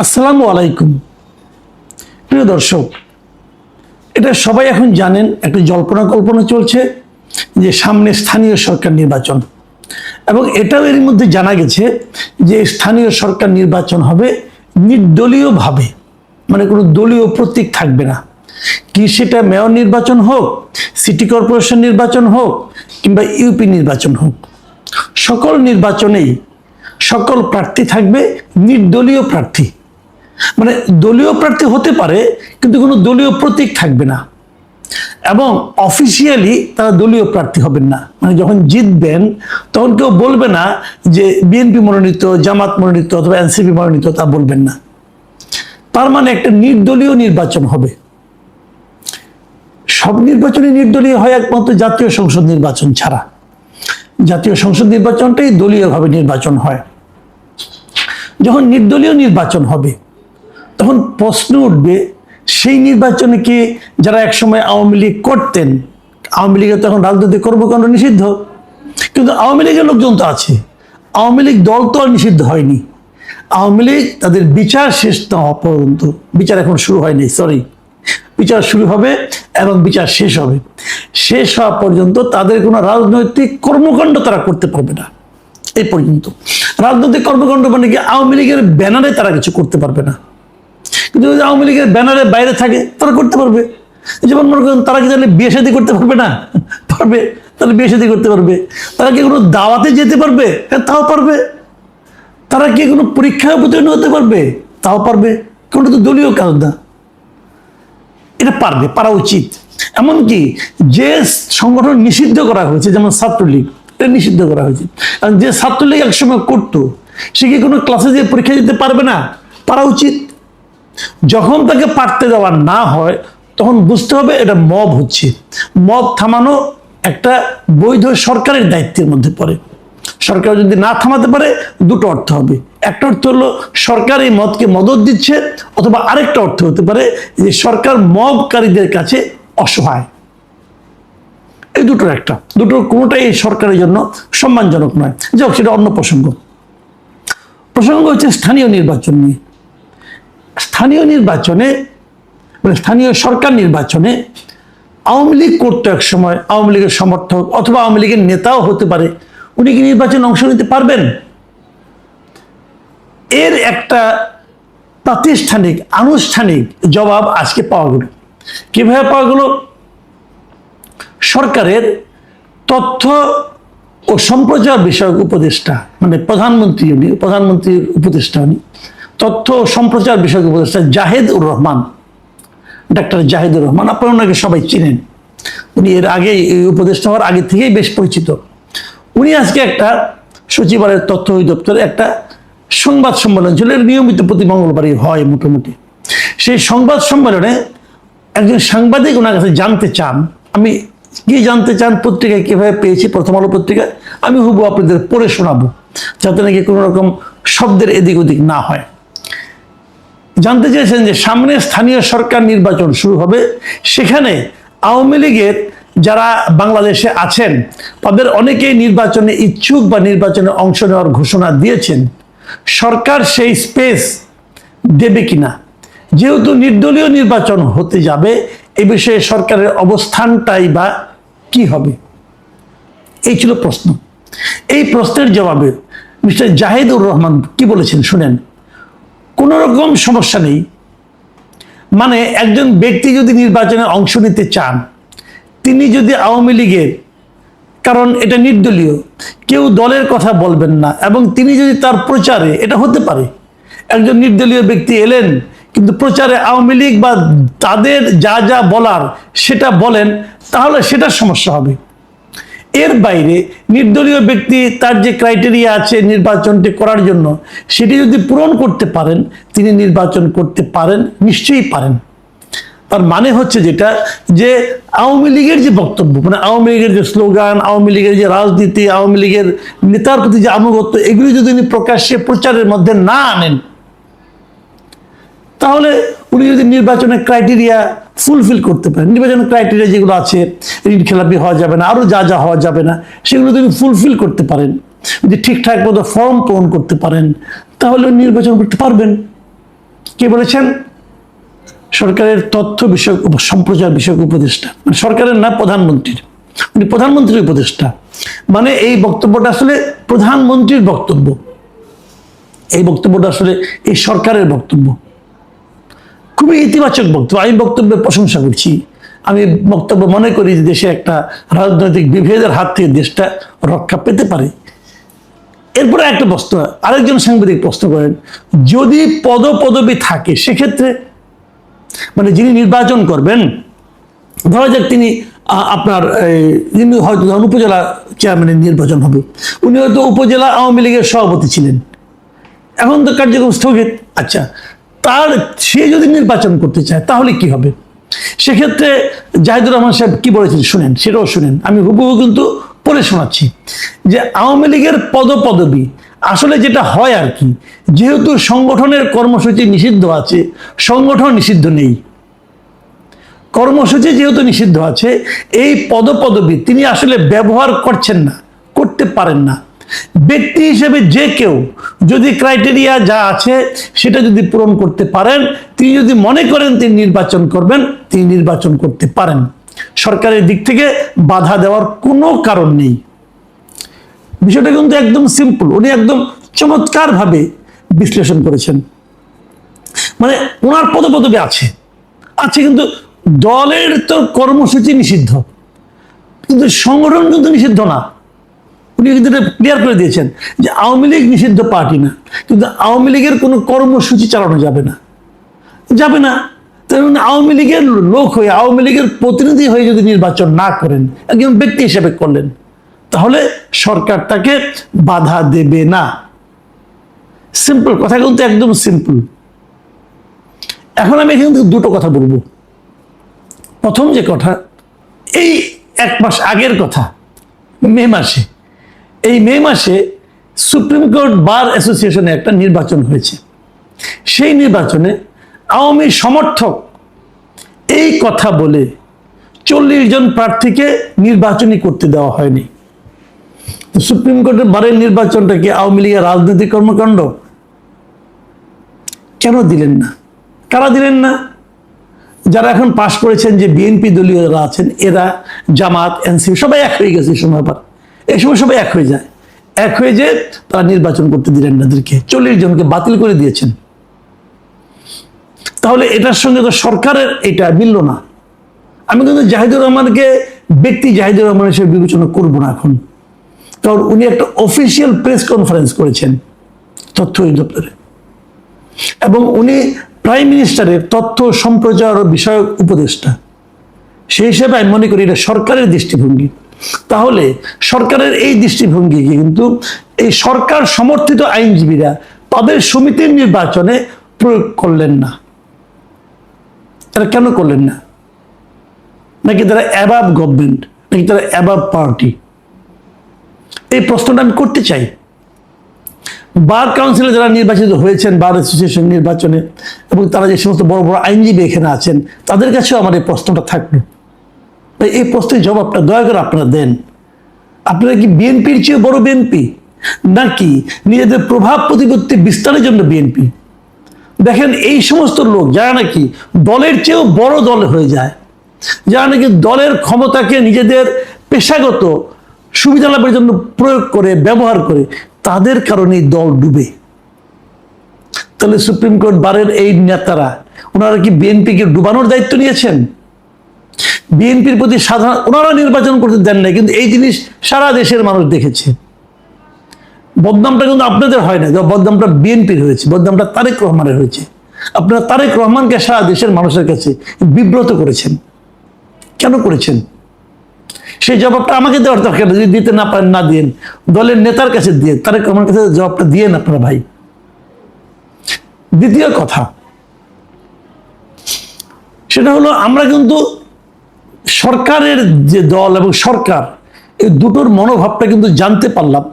আসসালামু আলাইকুম প্রিয় দর্শক, এটা সবাই এখন জানেন, একটা জল্পনা কল্পনা চলছে যে সামনে স্থানীয় সরকার নির্বাচন, এবং এটাও এর মধ্যে জানা গেছে যে স্থানীয় সরকার নির্বাচন হবে নির্দলীয়ভাবে, মানে কোনো দলীয় প্রতীক থাকবে না। কি সেটা মেয়র নির্বাচন হোক, সিটি কর্পোরেশন নির্বাচন হোক, কিংবা ইউপি নির্বাচন হোক, সকল নির্বাচনেই সকল প্রার্থী থাকবে নির্দলীয় প্রার্থী। মানে দলীয় প্রার্থী হতে পারে কিন্তু কোনো দলীয় প্রতীক থাকবে না, এবং অফিসিয়ালি তারা দলীয় প্রার্থী হবেন না। মানে যখন জিতবেন তখন কেউ বলবে না যে বিএনপি মনোনীত, জামাত মনোনীত অথবা এনসিপি মনোনীত, তা বলবেন না। তার মানে একটা নির্দলীয় নির্বাচন হবে। সব নির্বাচনই নির্দলীয় হয় একমাত্র জাতীয় সংসদ নির্বাচন ছাড়া। জাতীয় সংসদ নির্বাচনটাই দলীয়ভাবে নির্বাচন হয়। যখন নির্দলীয় নির্বাচন হবে তখন প্রশ্ন উঠবে, সেই নির্বাচনে কি যারা একসময় আওয়ামী লীগ করতেন, আওয়ামী লীগের তখন রাজনৈতিক কর্মকাণ্ড নিষিদ্ধ, কিন্তু আওয়ামী লীগের লোকজন তো আছে, আওয়ামী লীগ দল তো আর নিষিদ্ধ হয়নি। আওয়ামী লীগ তাদের বিচার শেষ না হওয়া পর্যন্ত, বিচার এখন শুরু হয়নি, সরি, বিচার শুরু হবে এবং বিচার শেষ হবে, শেষ হওয়া পর্যন্ত তাদের কোনো রাজনৈতিক কর্মকাণ্ড তারা করতে পারবে না। এই পর্যন্ত রাজনৈতিক কর্মকাণ্ড মানে কি, আওয়ামী লীগের ব্যানারে তারা কিছু করতে পারবে না। কিন্তু যদি আওয়ামী লীগের ব্যানারের বাইরে থাকে তারা করতে পারবে। যেমন মনে করেন, তারা কি তাহলে বিয়ে শাদী করতে পারবে না? পারবে, তাহলে বিয়ে শাদী করতে পারবে। তারা কি কোনো দাওয়াতে যেতে পারবে? হ্যাঁ, তাও পারবে। তারা কি কোনো পরীক্ষায় অবতীর্ণ হতে পারবে? তাও পারবে। কোনো তো দলীয় কাজ না, এটা পারবে, পারা উচিত। এমনকি যে সংগঠন নিষিদ্ধ করা হয়েছে, যেমন ছাত্রলীগ, এটা নিষিদ্ধ করা হয়েছে, কারণ যে ছাত্রলীগ একসময় করতো সে কি কোনো ক্লাসে যে পরীক্ষা দিতে পারবে না? পারা উচিত। যখন তাকে পারতে দেওয়া না হয় তখন বুঝতে হবে এটা মব হচ্ছে। মব থামানো একটা বৈধ সরকারের দায়িত্বের মধ্যে পড়ে। সরকার যদি না থামাতে পারে, দুটো অর্থ হবে। একটা অর্থ হলো সরকার এই মদকে মদত দিচ্ছে, অথবা আরেকটা অর্থ হতে পারে যে সরকার মবকারীদের কাছে অসহায়। এই দুটোর একটা, দুটোর কোনোটাই এই সরকারের জন্য সম্মানজনক নয়। যাক, সেটা অন্য প্রসঙ্গ। প্রসঙ্গ হচ্ছে স্থানীয় নির্বাচন নিয়ে। স্থানীয় নির্বাচনে, মানে স্থানীয় সরকার নির্বাচনে আওয়ামী লীগ করতো এক সময়, আওয়ামী লীগের সমর্থক অথবা আওয়ামী লীগের নেতাও হতে পারে, উনি কি নির্বাচনে অংশ নিতে পারবেন? এর একটা প্রাতিষ্ঠানিক, আনুষ্ঠানিক জবাব আজকে পাওয়া গেল। কিভাবে পাওয়া গেল? সরকারের তথ্য ও সম্প্রচার বিষয়ক উপদেষ্টা, মানে প্রধানমন্ত্রীর উপদেষ্টা উনি, তথ্য ও সম্প্রচার বিষয়ক উপদেষ্টা জাহেদুর রহমান, ডাক্তার জাহেদুর রহমান, আপনারা ওনাকে সবাই চিনেন। উনি এর আগে, এই উপদেষ্টা হওয়ার আগে থেকেই বেশ পরিচিত। উনি আজকে একটা সচিবালয়ের তথ্য অধিদপ্তরে একটা সংবাদ সম্মেলন ছিল, নিয়মিত প্রতি মঙ্গলবারই হয় মোটামুটি। সেই সংবাদ সম্মেলনে একজন সাংবাদিক ওনার কাছে জানতে চান, আমি কি জানতে চান, পত্রিকায় কিভাবে পেয়েছি, প্রথম আলো পত্রিকায়, আমি হুবহু আপনাদের পড়ে শোনাবো যাতে নাকি কোনো রকম শব্দের এদিক ওদিক না হয়। জানতে চেয়েছেন যে সামনে স্থানীয় সরকার নির্বাচন শুরু হবে, সেখানে আওয়ামী লীগের যারা বাংলাদেশে আছেন তাদের অনেকেই নির্বাচনে ইচ্ছুক বা নির্বাচনে অংশ নেওয়ার ঘোষণা দিয়েছেন। সরকার সেই স্পেস দেবে কিনা, যেহেতু নির্দলীয় নির্বাচন হতে যাবে, এ বিষয়ে সরকারের অবস্থানটাই বা কি হবে? এই ছিল প্রশ্ন। এই প্রশ্নের জবাবে মিস্টার জাহেদুর রহমান কি বলেছেন শুনেন। কোন রকম সমস্যা নেই, মানে একজন ব্যক্তি যদি নির্বাচনে অংশ নিতে চান, তিনি যদি আওয়ামী লীগের, কারণ এটা নির্দলীয়, কেউ দলের কথা বলবেন না, এবং তিনি যদি তার প্রচারে, এটা হতে পারে একজন নির্দলীয় ব্যক্তি এলেন কিন্তু প্রচারে আওয়ামী লীগ বা তাদের যা যা বলার সেটা বলেন, তাহলে সেটার সমস্যা হবে। এর বাইরে নির্দলীয় ব্যক্তি তার যে ক্রাইটেরিয়া আছে নির্বাচনটি করার জন্য, সেটি যদি পূরণ করতে পারেন, তিনি নির্বাচন করতে পারেন, নিশ্চয়ই পারেন। তার মানে হচ্ছে যেটা, যে আওয়ামী লীগের যে বক্তব্য, মানে আওয়ামী লীগের যে স্লোগান, আওয়ামী লীগের যে রাজনীতি, আওয়ামী লীগের নেতার প্রতি যে আনুগত্য, এগুলি যদি উনি প্রকাশ্যে প্রচারের মধ্যে না আনেন, তাহলে উনি যদি নির্বাচনের ক্রাইটেরিয়া ফুলফিল করতে পারেন, নির্বাচনের ক্রাইটেরিয়া যেগুলো আছে, ঋণ খেলাপি হওয়া যাবে না, আরও যা যা হওয়া যাবে না, সেগুলো যদি ফুলফিল করতে পারেন, যদি ঠিকঠাক মতো ফর্ম পূরণ করতে পারেন, তাহলে নির্বাচন করতে পারবেন। কে বলেছেন? সরকারের তথ্য বিষয়ক সম্প্রচার বিষয়ক উপদেষ্টা, মানে সরকারের না, প্রধানমন্ত্রীর। উনি প্রধানমন্ত্রীর উপদেষ্টা, মানে এই বক্তব্যটা আসলে প্রধানমন্ত্রীর বক্তব্য, এই বক্তব্যটা আসলে এই সরকারের বক্তব্য। খুবই ইতিবাচক বক্তব্য, আমি বক্তব্যের প্রশংসা করছি। আমি বক্তব্য মনে করি যে দেশে একটা রাজনৈতিক বিভেদের হাত থেকে দেশটা রক্ষা পেতে পারে। এরপরে একটা প্রশ্ন, আরেকজন সাংবাদিক প্রশ্ন করেন, যদি পদপদবি থাকে সেক্ষেত্রে, মানে যিনি নির্বাচন করবেন, ধরা যাক তিনি আপনার যিনি হয়তো উপজেলা চেয়ারম্যানের নির্বাচন হবে, উনি হয়তো উপজেলা আওয়ামী লীগের সভাপতি ছিলেন, এখন তো কার্যক্রম স্থগিত। আচ্ছা, সে যদি নির্বাচন করতে চায় তাহলে কি হবে? সেক্ষেত্রে জাহিদুর রহমান সাহেব কি বলেছেন শুনেন, সেটাও শুনেন, আমি হুবহু কিন্তু পড়ে শোনাচ্ছি যে আওয়ামী লীগের পদপদবি আসলে যেটা হয় আর কি, যেহেতু সংগঠনের কর্মসূচি নিষিদ্ধ আছে, সংগঠন নিষিদ্ধ নেই, কর্মসূচি যেহেতু নিষিদ্ধ আছে, এই পদপদবি তিনি আসলে ব্যবহার করছেন না, করতে পারেন না। ব্যক্তি হিসেবে যে কেউ যদি ক্রাইটেরিয়া যা আছে সেটা যদি পূরণ করতে পারেন, তিনি যদি মনে করেন তিনি নির্বাচন করবেন, তিনি নির্বাচন করতে পারেন। সরকারের দিক থেকে বাধা দেওয়ার কোনো কারণ নেই। বিষয়টা কিন্তু একদম সিম্পল, উনি একদম চমৎকারভাবে বিশ্লেষণ করেছেন। মানে ওনার পদপদবি আছে, কিন্তু দলের তো কর্মসূচি নিষিদ্ধ, কিন্তু সংগঠন কিন্তু নিষিদ্ধ না। উনি কিন্তু ক্লিয়ার করে দিয়েছেন যে আওয়ামী লীগ নিষিদ্ধ পার্টি না, কিন্তু আওয়ামী লীগের কোনো কর্মসূচি চালানো যাবে না, যাবে না। তাহলে আওয়ামী লীগের লোক হয়ে, আওয়ামী লীগের প্রতিনিধি হয়ে যদি নির্বাচন না করেন, একজন ব্যক্তি হিসেবে করলেন, তাহলে সরকার তাকে বাধা দেবে না। সিম্পল কথা, কিন্তু একদম সিম্পল। এখন আমি এখান থেকে দুটো কথা বলবো। প্রথম যে কথা, এই 1 মাস আগের কথা, মে মাসে, এই মে মাসে সুপ্রিম কোর্ট বার অ্যাসোসিয়েশনে একটা নির্বাচন হয়েছে। সেই নির্বাচনে আওয়ামী সমর্থক এই কথা বলে 40 জন প্রার্থীকে নির্বাচনই করতে দেওয়া হয়নি। সুপ্রিম কোর্টের বারের নির্বাচনটা কি আওয়ামী লীগের রাজনৈতিক কর্মকাণ্ড? কেন দিলেন না? কারা দিলেন না? যারা এখন পাশ করেছেন, যে বিএনপি দলীয় যারা আছেন, এরা, জামাত, এনসিপি সবাই এক হয়ে গেছে। এই সময় পর, এই সময় সবাই এক হয়ে যায়, এক হয়ে যে তারা নির্বাচন করতে দিলেন না, তাদেরকে 40 জনকে বাতিল করে দিয়েছেন। তাহলে এটার সঙ্গে তো সরকারের এটা মিলল না। আমি কিন্তু জাহিদুর রহমানকে ব্যক্তি জাহিদুর রহমান হিসেবে বিবেচনা করবো না এখন, কারণ উনি একটা অফিসিয়াল প্রেস কনফারেন্স করেছেন তথ্য অধিদপ্তরে, এবং উনি প্রাইম মিনিস্টারের তথ্য সম্প্রচার বিষয়ক উপদেষ্টা। সেই হিসেবে আমি মনে করি এটা সরকারের দৃষ্টিভঙ্গি। তাহলে সরকারের এই দৃষ্টিভঙ্গিকে কিন্তু এই সরকার সমর্থিত আইনজীবীরা তাদের সমিতির নির্বাচনে প্রয়োগ করলেন না। তারা কেন করলেন না? নাকি তারা অ্যাবাব গভর্নমেন্ট, নাকি তারা অ্যাবাব পার্টি? এই প্রশ্নটা আমি করতে চাই। বার কাউন্সিলে যারা নির্বাচিত হয়েছেন বার অ্যাসোসিয়েশন নির্বাচনে, এবং তারা যে সমস্ত বড় বড় আইনজীবী এখানে আছেন, তাদের কাছেও আমার এই প্রশ্নটা থাকলো। এই প্রশ্নের জবাবটা দয়া করে আপনারা দেন। আপনারা কি বিএনপির চেয়ে বড় বিএনপি, নাকি নিজেদের প্রভাব প্রতিপত্তি বিস্তারের জন্য বিএনপি? দেখেন, এই সমস্ত লোক যারা নাকি দলের চেয়েও বড় দল হয়ে যায়, যারা নাকি দলের ক্ষমতাকে নিজেদের পেশাগত সুবিধা লাভের জন্য প্রয়োগ করে, ব্যবহার করে, তাদের কারণেই দল ডুবে। তাহলে সুপ্রিম কোর্ট বারের এই নেতারা, ওনারা কি বিএনপিকে ডুবানোর দায়িত্ব নিয়েছেন? বিএনপির প্রতি সাধারণ, ওনারা নির্বাচন করতে দেন নাই, কিন্তু এই জিনিস সারা দেশের মানুষ দেখেছে। বদনামটা কিন্তু আপনাদের হয় না, বদনামটা বিএনপির হয়েছে, বদনামটা তারেক রহমানের হয়েছে। আপনারা তারেক রহমানকে সারা দেশের মানুষের কাছে বিব্রত করেছেন। কেন করেছেন? সেই জবাবটা আমাকে দেওয়ার দরকার, যদি দিতে না পারেন না দিন, দলের নেতার কাছে দিয়ে, তারেক রহমানের কাছে জবাবটা দিয়েন আপনারা ভাই। দ্বিতীয় কথা, সেটা হলো আমরা কিন্তু সরকারের যে দল এবং সরকার, এই দুটোর মনোভাবটা কিন্তু জানতে পারলাম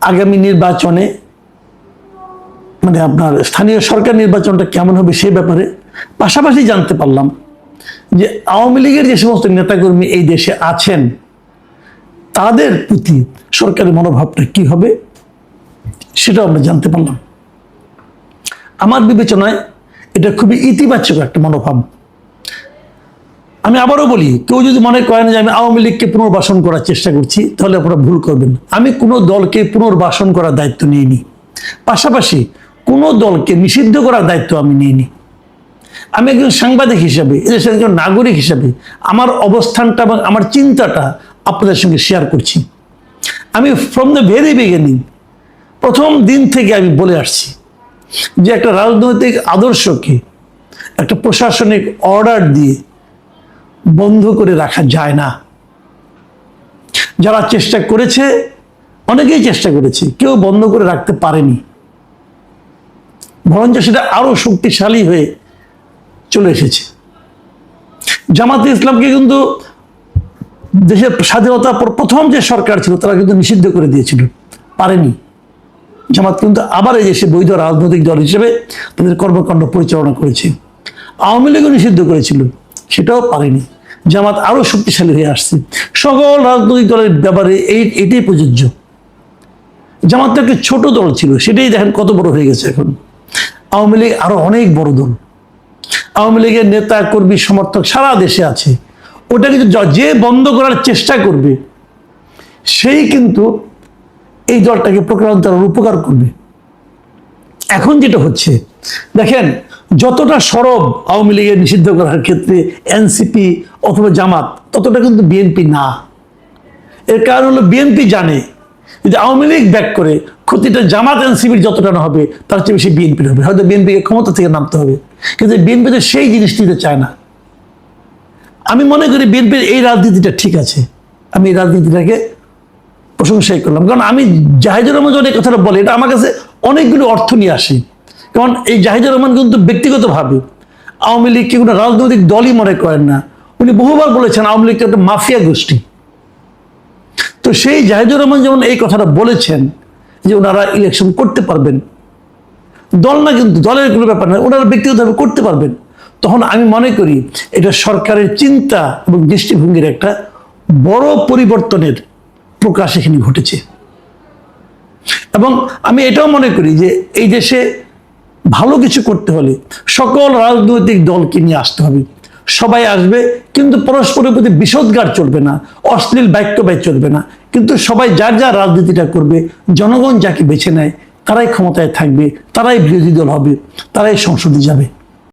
আগামী নির্বাচনে, মানে আপনার স্থানীয় সরকার নির্বাচনটা কেমন হবে সেই ব্যাপারে। পাশাপাশি জানতে পারলাম যে আওয়ামী লীগের যে সমস্ত নেতাকর্মী এই দেশে আছেন, তাদের প্রতি সরকারের মনোভাবটা কি হবে সেটাও আমরা জানতে পারলাম। আমার বিবেচনায় এটা খুবই ইতিবাচক একটা মনোভাব। আমি আবারও বলি, কেউ যদি মনে করেন যে আমি আওয়ামী লীগকে পুনর্বাসন করার চেষ্টা করছি, তাহলে আপনারা ভুল করবেন। আমি কোনো দলকে পুনর্বাসন করার দায়িত্ব নিইনি, পাশাপাশি কোনো দলকে নিষিদ্ধ করার দায়িত্ব আমি নিইনি। আমি একজন সাংবাদিক হিসাবে, এদেশের একজন নাগরিক হিসাবে আমার অবস্থানটা এবং আমার চিন্তাটা আপনাদের সঙ্গে শেয়ার করছি। আমি ফ্রম দ্য ভেরি বিগিনিং, প্রথম দিন থেকে আমি বলে আসছি যে একটা রাজনৈতিক আদর্শকে একটা প্রশাসনিক অর্ডার দিয়ে বন্ধ করে রাখা যায় না। যারা চেষ্টা করেছে, অনেকেই চেষ্টা করেছে, কেউ বন্ধ করে রাখতে পারেনি, বরঞ্চ সেটা আরো শক্তিশালী হয়ে চলে এসেছে। জামাতে ইসলামকে কিন্তু দেশের স্বাধীনতার পর প্রথম যে সরকার ছিল তারা কিন্তু নিষিদ্ধ করে দিয়েছিল, পারেনি। জামাত কিন্তু আবার এই দেশে বৈধ রাজনৈতিক দল হিসেবে তাদের কর্মকাণ্ড পরিচালনা করেছে। আওয়ামী লীগও নিষিদ্ধ করেছিল, সেটাও পারেনি। জামাত আরো শক্তিশালী হয়ে আসছে। সকল রাজনৈতিক দলের ব্যাপারে এটাই প্রযোজ্য। জামাত তো একটা ছোট দল ছিল, সেটাই দেখেন কত বড় হয়ে গেছে এখন। আওয়ামী লীগ আরো অনেক বড় দল। আওয়ামী লীগের নেতা কর্মী সমর্থক সারা দেশে আছে। ওটা কিন্তু যে বন্ধ করার চেষ্টা করবে সেই কিন্তু এই দলটাকে প্রকারান্তরে উপকার করবে। এখন যেটা হচ্ছে দেখেন, যতটা সরব আওয়ামী লীগের নিষিদ্ধ করার ক্ষেত্রে এনসিপি অথবা জামাত, ততটা কিন্তু বিএনপি না। এর কারণ হলো বিএনপি জানে যদি আওয়ামী লীগ ব্যাক করে, ক্ষতিটা জামাত এনসিপির যতটা না হবে তার চেয়ে বেশি বিএনপির হবে। হয়তো বিএনপিকে ক্ষমতা থেকে নামতে হবে, কিন্তু বিএনপি তো সেই জিনিসটি চায় না। আমি মনে করি বিএনপির এই রাজনীতিটা ঠিক আছে, আমি এই রাজনীতিটাকে প্রশংসাই করলাম। কারণ আমি জাহিদুর রহমান যখন এই কথাটা বলে, এটা আমার কাছে অনেকগুলো অর্থ নিয়ে আসে। কারণ এই জাহিদুর রহমান কিন্তু ব্যক্তিগতভাবে আওয়ামী লীগকে কোনো রাজনৈতিক দলই মনে করেন না। উনি বহুবার বলেছেন আওয়ামী লীগকে একটা মাফিয়া গোষ্ঠী। তো সেই জাহিদুর রহমান যেমন এই কথাটা বলেছেন যে ওনারা ইলেকশন করতে পারবেন, দল না কিন্তু, দলের কোনো ব্যাপার না, ওনারা ব্যক্তিগতভাবে করতে পারবেন, তখন আমি মনে করি এটা সরকারের চিন্তা এবং দৃষ্টিভঙ্গির একটা বড় পরিবর্তনের প্রকাশ এখানে ঘটেছে। এবং আমি এটাও মনে করি যে এই দেশে ভালো কিছু করতে হলে সকল রাজনৈতিক দলকে নিয়ে আসতে হবে। সবাই আসবে, কিন্তু পরস্পরের প্রতি বিষোদ্গার চলবে না, অশ্লীল বাক্য ব্যয় চলবে না। কিন্তু সবাই যার যার রাজনীতিটা করবে, জনগণ যাকে বেছে নেয় তারাই ক্ষমতায় থাকবে, তারাই বিরোধী দল হবে, তারাই সংসদে যাবে।